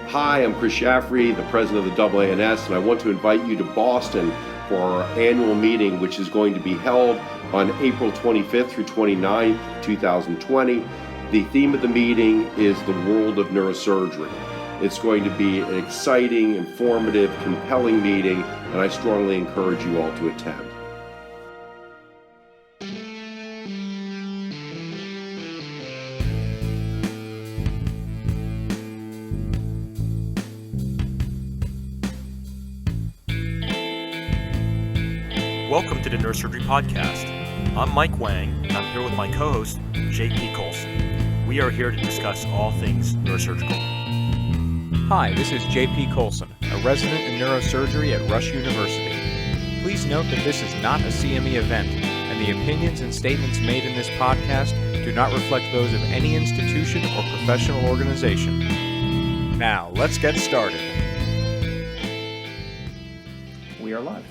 Hi, I'm Chris Shaffrey, the president of the AANS, and I want to invite you to Boston for our annual meeting, which is going to be held on April 25th through 29th, 2020. The theme of the meeting is the world of neurosurgery. It's going to be an exciting, informative, compelling meeting, and I strongly encourage you all to attend. Welcome to the Neurosurgery Podcast. I'm Mike Wang, and I'm here with my co-host, J.P. Kolcun. We are here to discuss all things neurosurgical. Hi, this is J.P. Kolcun, a resident in neurosurgery at Rush University. Please note that this is not a CME event, and the opinions and statements made in this podcast do not reflect those of any institution or professional organization. Now, let's get started. We are live.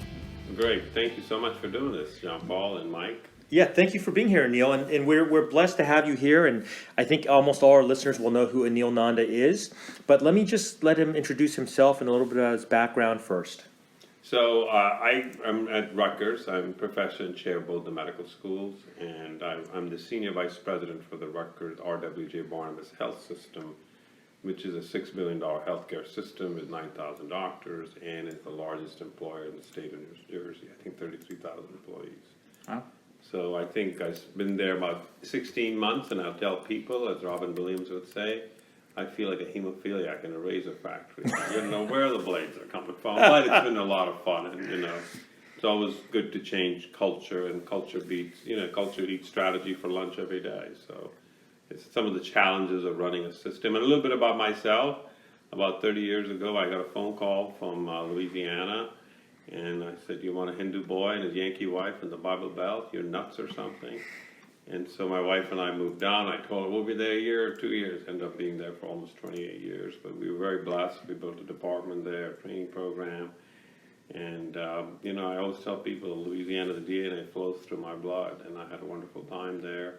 Great. Thank you so much for doing this, John Paul and Mike. Yeah, thank you for being here, Anil, and we're blessed to have you here, and I think almost all our listeners will know who Anil Nanda is, but let me just let him introduce himself and a little bit about his background first. So I'm at Rutgers. I'm professor and chair of both the medical schools, and I'm the senior vice president for the Rutgers R.W.J. Barnabas Health System, which is a $6 billion healthcare system with 9,000 doctors and is the largest employer in the state of New Jersey. I think 33,000 employees. Wow. So I think I've been there about 16 months, and I'll tell people, as Robin Williams would say, I feel like a hemophiliac in a razor factory. You don't know where the blades are coming from, but it's been a lot of fun, and it's always good to change culture, and culture eats strategy for lunch every day. So it's some of the challenges of running a system. And a little bit about myself. About 30 years ago, I got a phone call from Louisiana, and I said, "You want a Hindu boy and his Yankee wife in the Bible Belt? You're nuts or something?" And so my wife and I moved down. I told her, we'll be there a year or 2 years. Ended up being there for almost 28 years. But we were very blessed. We built a department there, a training program. And, I always tell people, Louisiana, the DNA flows through my blood. And I had a wonderful time there.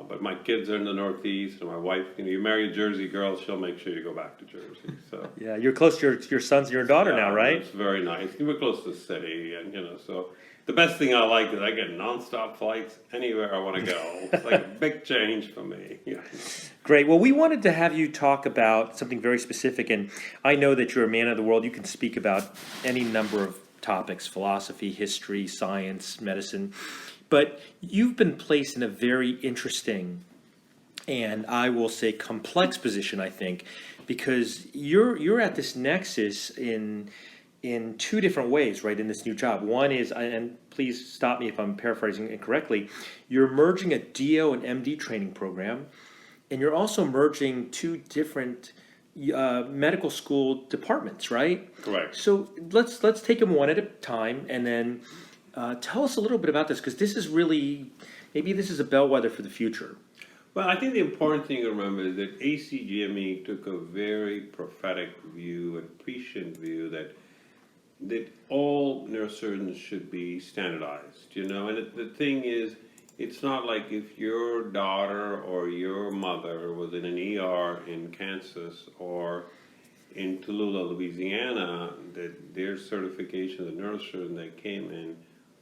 But my kids are in the Northeast, and my wife, you marry a Jersey girl, she'll make sure you go back to Jersey. So Yeah, you're close to your sons and your daughter now, right? It's very nice. We're close to the city, and so the best thing I like is I get nonstop flights anywhere I want to go. It's like a big change for me. Yeah. Great. Well, we wanted to have you talk about something very specific, and I know that you're a man of the world. You can speak about any number of topics: philosophy, history, science, medicine. But you've been placed in a very interesting and I will say complex position, I think, because you're at this nexus in two different ways, right, in this new job. One is, and please stop me if I'm paraphrasing incorrectly, you're merging a DO and MD training program, and you're also merging two different medical school departments, right? Correct. So let's take them one at a time, and then tell us a little bit about this, because this is really, maybe this is a bellwether for the future. Well, I think the important thing to remember is that ACGME took a very prophetic view and prescient view that all neurosurgeons should be standardized, And the thing is, it's not like if your daughter or your mother was in an ER in Kansas or in Tallulah, Louisiana, that their certification as a neurosurgeon that came in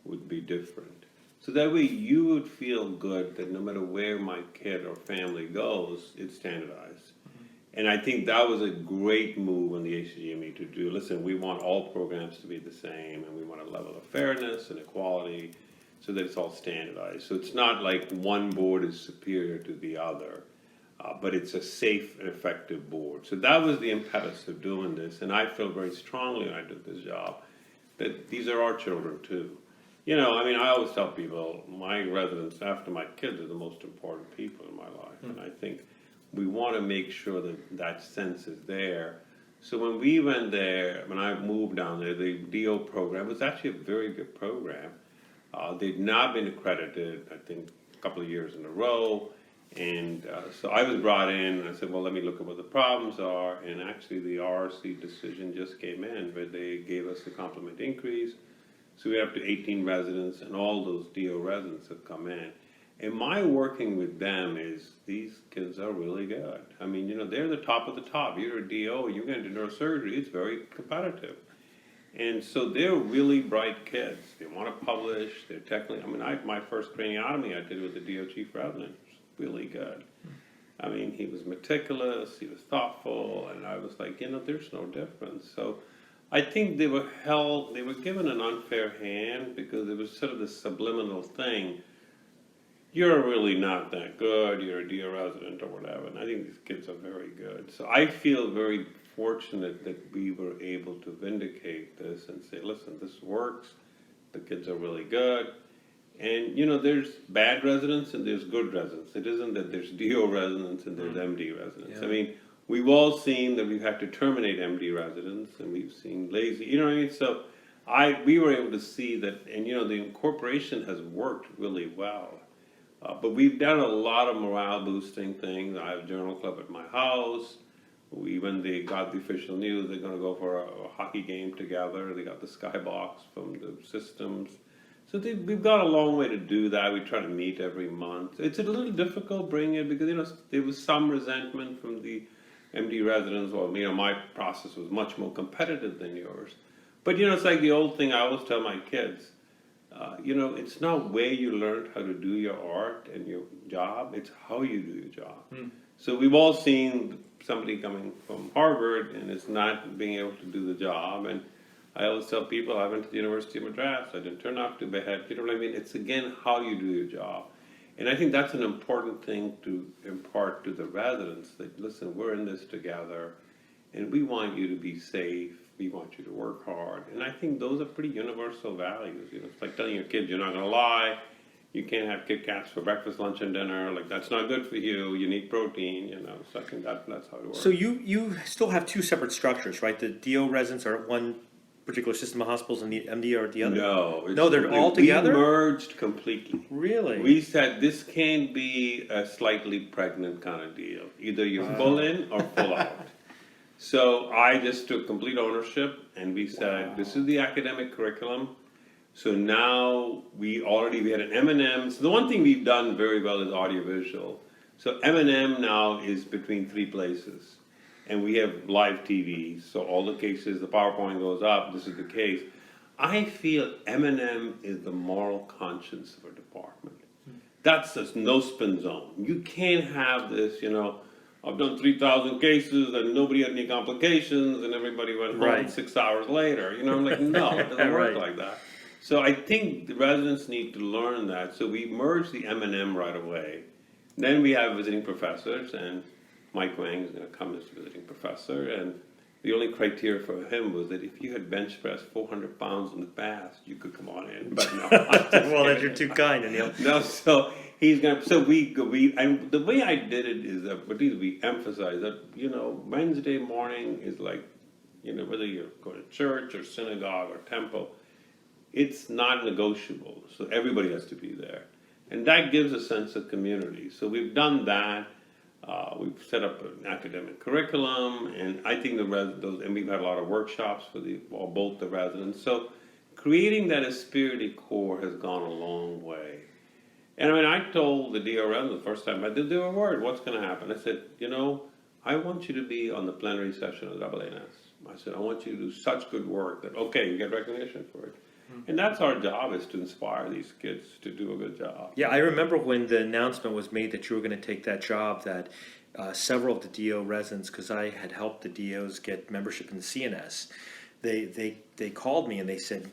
would be different. So that way you would feel good that no matter where my kid or family goes, it's standardized. And I think that was a great move on the ACGME to do. Listen, we want all programs to be the same, and we want a level of fairness and equality so that it's all standardized. So it's not like one board is superior to the other, but it's a safe and effective board. So that was the impetus of doing this. And I feel very strongly when I took this job that these are our children too. I always tell people, my residents after my kids are the most important people in my life. And I think we want to make sure that that sense is there. So when we went there, when I moved down there, the DO program was actually a very good program. They'd not been accredited, I think, a couple of years in a row. And so I was brought in, and I said, well, let me look at what the problems are. And actually, the RRC decision just came in, where they gave us a complement increase. So we're up to 18 residents, and all those DO residents have come in. And my working with them is these kids are really good. I mean, they're the top of the top. You're a DO, you're going to do neurosurgery, it's very competitive. And so they're really bright kids. They want to publish, they're technically, my first craniotomy I did with the DO chief resident was really good. I mean, he was meticulous, he was thoughtful, and I was like, there's no difference. So I think they were given an unfair hand because it was sort of this subliminal thing. You're really not that good, you're a DO resident or whatever, and I think these kids are very good. So I feel very fortunate that we were able to vindicate this and say, listen, this works, the kids are really good. And, there's bad residents and there's good residents. It isn't that there's DO residents and there's MD residents. Yeah. I mean, we've all seen that we've had to terminate MD residents and we've seen lazy, you know what I mean? So we were able to see that, and, the incorporation has worked really well. But we've done a lot of morale boosting things. I have a journal club at my house. When they got the official news, they're going to go for a hockey game together. They got the skybox from the systems. So we've got a long way to do that. We try to meet every month. It's a little difficult bringing it because, there was some resentment from the MD residents. Well, my process was much more competitive than yours. But, it's like the old thing I always tell my kids. It's not where you learned how to do your art and your job, it's how you do your job. So we've all seen somebody coming from Harvard and is not being able to do the job. And I always tell people, I went to the University of Madras, I didn't turn out to be head. You know what I mean? It's again how you do your job. And I think that's an important thing to impart to the residents that, listen, we're in this together and we want you to be safe. We want you to work hard. And I think those are pretty universal values. It's like telling your kids you're not going to lie. You can't have Kit Kats for breakfast, lunch, and dinner. Like, that's not good for you. You need protein, So I think that's how it works. So you still have two separate structures, right? The DO residents are at one particular system of hospitals and the MD are at the other? No, they're all together? We merged completely. Really? We said this can't be a slightly pregnant kind of deal. Either you're full in or full out. So I just took complete ownership and we said, this is the academic curriculum. So now we had an M&M. So the one thing we've done very well is audiovisual. So M&M now is between three places. And we have live TV. So all the cases, the PowerPoint goes up, this is the case. I feel M&M is the moral conscience of a department. That's a no-spin zone. You can't have this, I've done 3,000 cases and nobody had any complications and everybody went home 6 hours later. I'm like, no, it doesn't work like that. So I think the residents need to learn that. So we merged the M&M right away. Then we have visiting professors, and Mike Wang is going to come as a visiting professor. And the only criteria for him was that if you had bench pressed 400 pounds in the past, you could come on in. But no. Well, that you're too kind, Anil. No, so he's going to, so we, and the way I did it is that, we emphasize that, Wednesday morning is like, whether you're going to church or synagogue or temple, it's not negotiable. So everybody has to be there. And that gives a sense of community. So we've done that. We've set up an academic curriculum, and I think and we've had a lot of workshops for both the residents. So creating that esprit core has gone a long way. And I told the DRM the first time I did the award, what's going to happen? I said, I want you to be on the plenary session of the AANS. I said, I want you to do such good work that, you get recognition for it. And that's our job, is to inspire these kids to do a good job. Yeah, I remember when the announcement was made that you were going to take that job, that several of the DO residents, because I had helped the DOs get membership in the CNS, they called me and they said,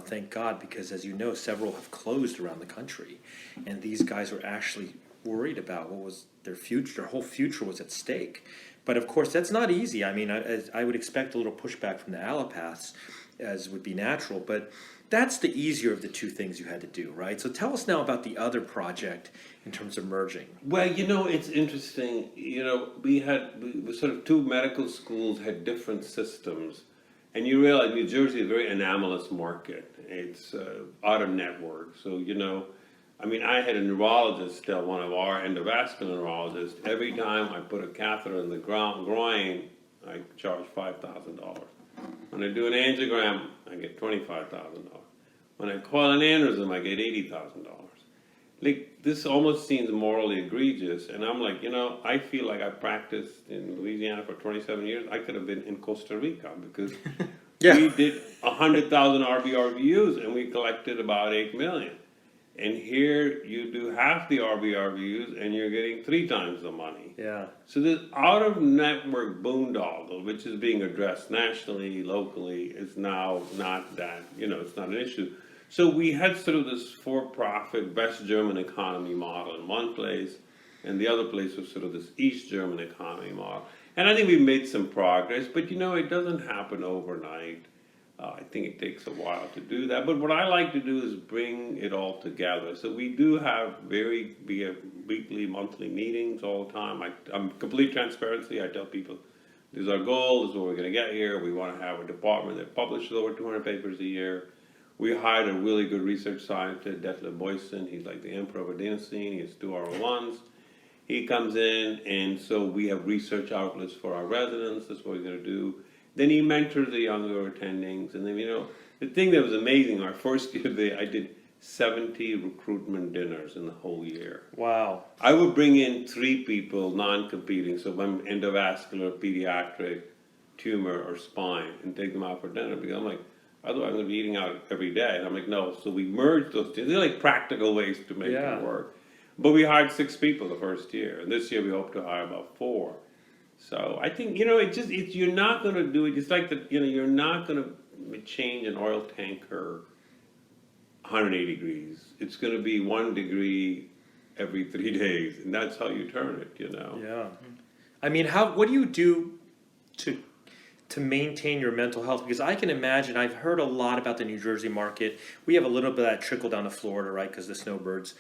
thank God, because as you know, several have closed around the country. And these guys were actually worried about what was their future. Their whole future was at stake. But of course, that's not easy. I would expect a little pushback from the allopaths, as would be natural, but that's the easier of the two things you had to do, right? So tell us now about the other project in terms of merging. Well, it's interesting. We sort of two medical schools had different systems, and you realize New Jersey is a very anomalous market. It's out of network. So, I had a neurologist tell one of our endovascular neurologists, every time I put a catheter in the groin, I charge $5,000. When I do an angiogram, I get $25,000. When I coil an aneurysm, I get $80,000. like, this almost seems morally egregious. And I'm like, I feel like I practiced in Louisiana for 27 years. I could have been in Costa Rica because we did 100,000 RBRVUs and we collected about 8 million. And here you do half the RBRVUs and you're getting 3 times the money. Yeah. So this out-of-network boondoggle, which is being addressed nationally, locally, is now not that, it's not an issue. So we had sort of this for-profit West German economy model in one place, and the other place was sort of this East German economy model. And I think we've made some progress, but it doesn't happen overnight. I think it takes a while to do that. But what I like to do is bring it all together. So we do have weekly, monthly meetings all the time. I'm complete transparency. I tell people, this is our goal, this is what we're going to get here. We want to have a department that publishes over 200 papers a year. We hired a really good research scientist, Detlef Boysen. He's like the emperor of adenosine. He has 2 R01s. He comes in, and so we have research outlets for our residents. That's what we're going to do. Then he mentors the younger attendings. And then, the thing that was amazing, our first year, I did 70 recruitment dinners in the whole year. Wow. I would bring in 3 people, non-competing, so one endovascular, pediatric, tumor, or spine, and take them out for dinner. Because I'm like, otherwise I'm going to be eating out every day. And I'm like, no. So we merged those two. They're like practical ways to make it work. But we hired 6 people the first year. And this year we hope to hire about 4. So I think, you're not going to do it. It's like you're not going to change an oil tanker 180 degrees. It's going to be 1 degree every 3 days, and that's how you turn it. Yeah. I mean, what do you do to maintain your mental health? Because I can imagine, I've heard a lot about the New Jersey market. We have a little bit of that trickle down to Florida, right? Because the snowbirds,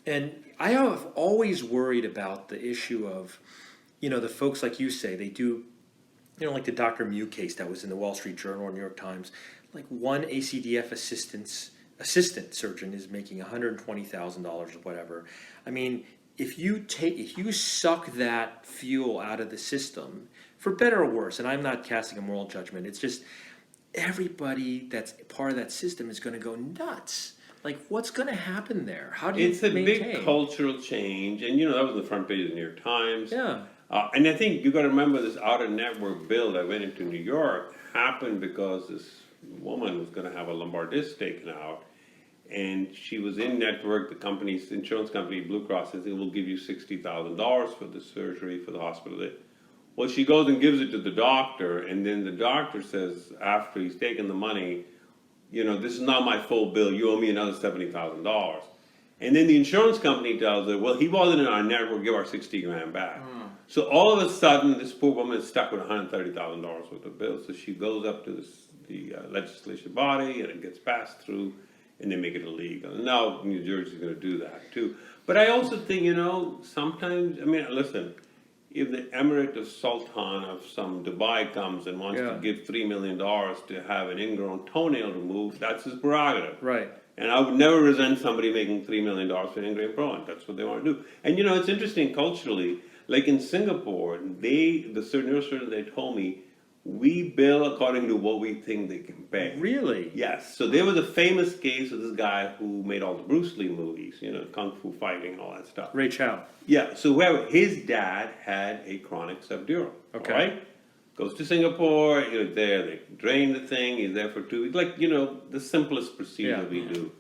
and I have always worried about the issue of, the folks like you say, they do, like the Dr. Mew case that was in the Wall Street Journal or New York Times, like one ACDF assistant surgeon is making $120,000 or whatever. I mean, if you suck that fuel out of the system, for better or worse, and I'm not casting a moral judgment, it's just everybody that's part of that system is going to go nuts. Like, what's going to happen there? How do you maintain? It's a big cultural change, and that was the front page of the New York Times. Yeah. And I think you got to remember this out-of-network bill that went into New York happened because this woman was going to have a lumbar disc taken out, and she was in network. The insurance company, Blue Cross, says it will give you $60,000 for the surgery for the hospital. Well, she goes and gives it to the doctor, and then the doctor says after he's taken the money, this is not my full bill. You owe me another $70,000. And then the insurance company tells her, well, he wasn't in our network. Give our $60,000 back. So all of a sudden, this poor woman is stuck with $130,000 worth of bills. So she goes up to the legislation body, and it gets passed through, and they make it illegal. And now New Jersey is going to do that too. But I also think, sometimes, listen, if the Emirate of Sultan of some Dubai comes and wants to give $3 million to have an ingrown toenail removed, that's his prerogative. Right. And I would never resent somebody making $3 million for an ingrown bone. That's what they want to do. And it's interesting culturally, like in Singapore, the neurosurgeons, they told me, we bill according to what we think they can pay. Really? Yes. So there was a famous case of this guy who made all the Bruce Lee movies, kung fu fighting and all that stuff. Ray Chow. Yeah. So his dad had a chronic subdural. Okay. Right? Goes to Singapore, there, they drain the thing, he's there for 2 weeks. Like, the simplest procedure we do.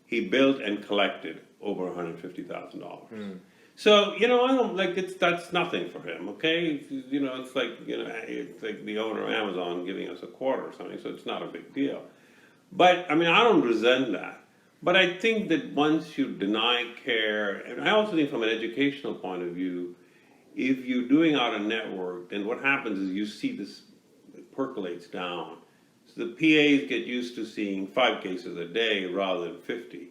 He billed and collected over $150,000. So, I don't, that's nothing for him, okay? It's like the owner of Amazon giving us a quarter or something, so it's not a big deal. But, I don't resent that. But I think that once you deny care, and I also think from an educational point of view, if you're doing out a network, then what happens is you see this, it percolates down. So the PAs get used to seeing 5 cases a day rather than 50.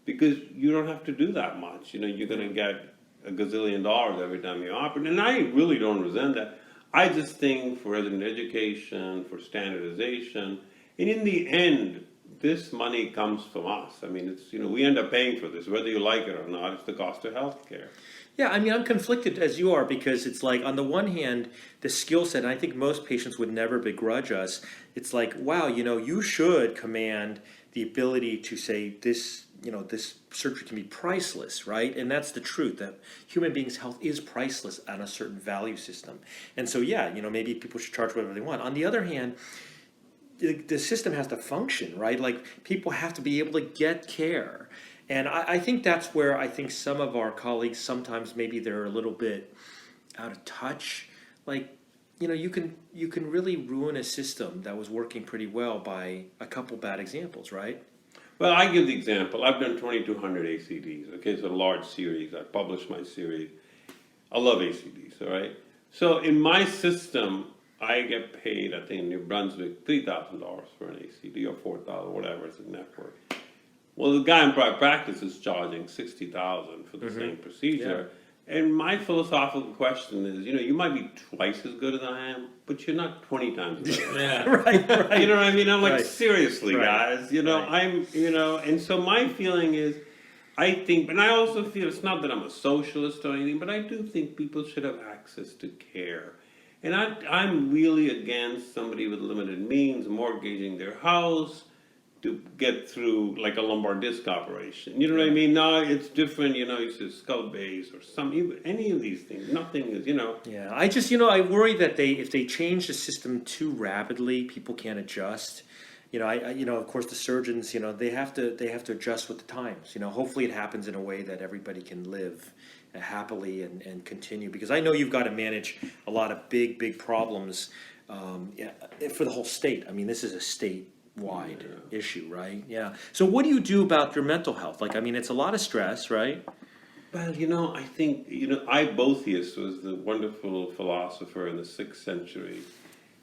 Because you don't have to do that much. You're going to get a gazillion dollars every time you operate. And I really don't resent that. I just think for resident education, for standardization, and in the end, this money comes from us. It's, we end up paying for this, whether you like it or not. It's the cost of healthcare. Yeah, I'm conflicted as you are, because it's like, on the one hand, the skill set, and I think most patients would never begrudge us. It's like, wow, you should command the ability to say this, this surgery can be priceless, right? And that's the truth, that human beings' health is priceless on a certain value system. And so, maybe people should charge whatever they want. On the other hand, the system has to function, right? Like, people have to be able to get care. And I think that's where I think some of our colleagues, sometimes maybe they're a little bit out of touch. Like, you can really ruin a system that was working pretty well by a couple bad examples, right? Well, I give the example. I've done 2,200 ACDs. Okay, it's a large series. I published my series. I love ACDs, all right? So in my system, I get paid, I think in New Brunswick, $3,000 for an ACD, or $4,000, whatever, it's a network. Well, the guy in private practice is charging $60,000 for the same procedure. Yeah. And my philosophical question is, you might be twice as good as I am, but you're not 20 times as good. Yeah, right. You know what I mean? I'm like, Right. seriously, Right. guys. And so my feeling is, I think, and I also feel, it's not that I'm a socialist or anything, but I do think people should have access to care. And I'm really against somebody with limited means mortgaging their house to get through like a lumbar disc operation. You know what I mean? Now it's different, it's a skull base or any of these things. Nothing is, Yeah, I just, I worry that if they change the system too rapidly, people can't adjust. Of course the surgeons, they have to adjust with the times. Hopefully it happens in a way that everybody can live happily and continue, because I know you've got to manage a lot of big problems for the whole state. I mean, this is a state-wide issue, right? Yeah. So what do you do about your mental health? Like, I mean, it's a lot of stress, right? Well, I think, Boethius was the wonderful philosopher in the 6th century,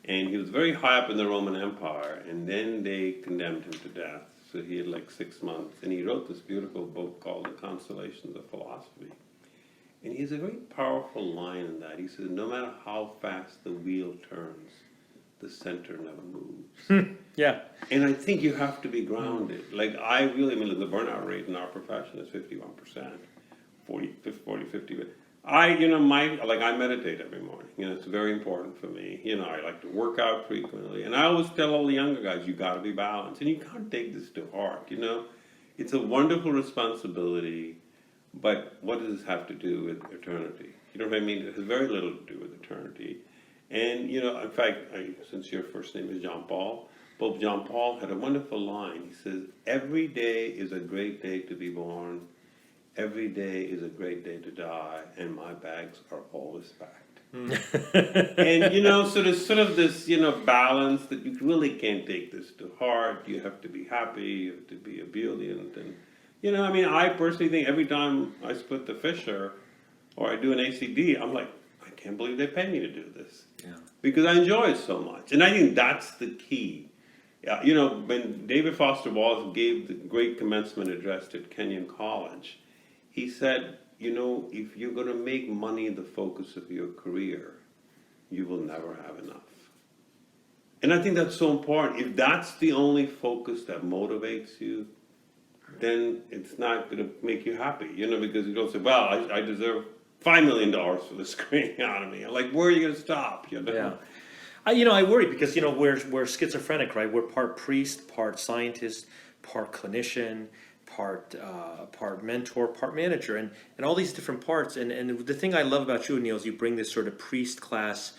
and he was very high up in the Roman Empire, and then they condemned him to death. So he had like 6 months, and he wrote this beautiful book called The Consolations of Philosophy. And he has a very powerful line in that. He says, no matter how fast the wheel turns, the center never moves. Yeah. And I think you have to be grounded. Like, the burnout rate in our profession is 51%, 40, 50. I meditate every morning. It's very important for me. I like to work out frequently. And I always tell all the younger guys, you got to be balanced. And you can't take this to heart, It's a wonderful responsibility, but what does this have to do with eternity? You know what I mean? It has very little to do with eternity. And, in fact, since your first name is John Paul, Pope John Paul had a wonderful line. He says, every day is a great day to be born. Every day is a great day to die, and my bags are always packed. And, so there's sort of this, balance that you really can't take this to heart. You have to be happy, you have to be ebullient. And, I personally think every time I split the fissure or I do an ACD, I'm like, I can't believe they pay me to do this. Yeah. Because I enjoy it so much. And I think that's the key. When David Foster Wallace gave the great commencement address at Kenyon College, he said, if you're going to make money the focus of your career, you will never have enough. And I think that's so important. If that's the only focus that motivates you, then it's not going to make you happy, because you don't say, well, I deserve $5 million for this screening out of me. Like, where are you going to stop? Yeah. I worry because, we're schizophrenic, right? We're part priest, part scientist, part clinician, part mentor, part manager, and all these different parts. And the thing I love about you, Anil, is you bring this sort of priest class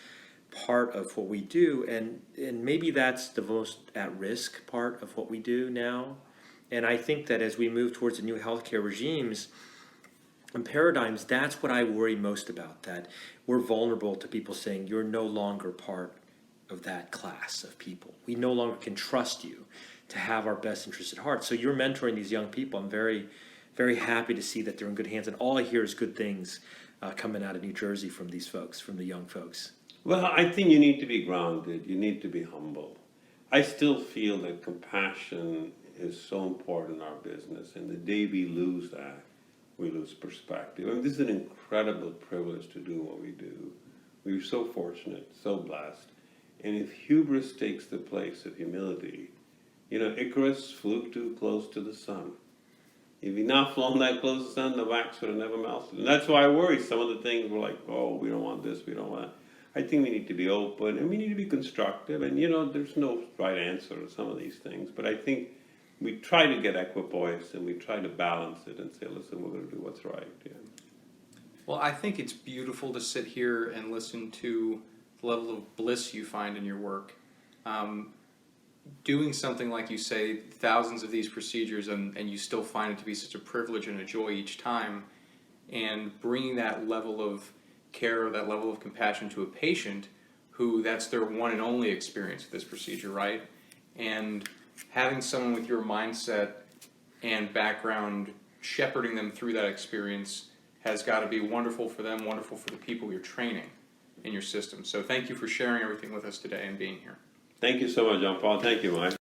part of what we do, and maybe that's the most at-risk part of what we do now. And I think that as we move towards the new healthcare regimes and paradigms, that's what I worry most about, that we're vulnerable to people saying you're no longer part of that class of people. We no longer can trust you to have our best interests at heart. So you're mentoring these young people. I'm very, very happy to see that they're in good hands. And all I hear is good things coming out of New Jersey from these folks, from the young folks. Well, I think you need to be grounded. You need to be humble. I still feel that compassion is so important in our business. And the day we lose that, we lose perspective. I mean, this is an incredible privilege to do what we do. We're so fortunate, so blessed. And if hubris takes the place of humility, Icarus flew too close to the sun. If he'd not flown that close to the sun, the wax would have never melted. And that's why I worry. Some of the things were like, oh, we don't want this, we don't want that. I think we need to be open and we need to be constructive. And, there's no right answer to some of these things. But I think we try to get equipoise and we try to balance it and say, listen, we're going to do what's right. Yeah. Well, I think it's beautiful to sit here and listen to the level of bliss you find in your work. Doing something like you say, thousands of these procedures, and you still find it to be such a privilege and a joy each time, and bringing that level of care, that level of compassion to a patient who that's their one and only experience with this procedure, right? And having someone with your mindset and background shepherding them through that experience has got to be wonderful for them, wonderful for the people you're training in your system. So thank you for sharing everything with us today and being here. Thank you so much, John Paul. Thank you, Mike.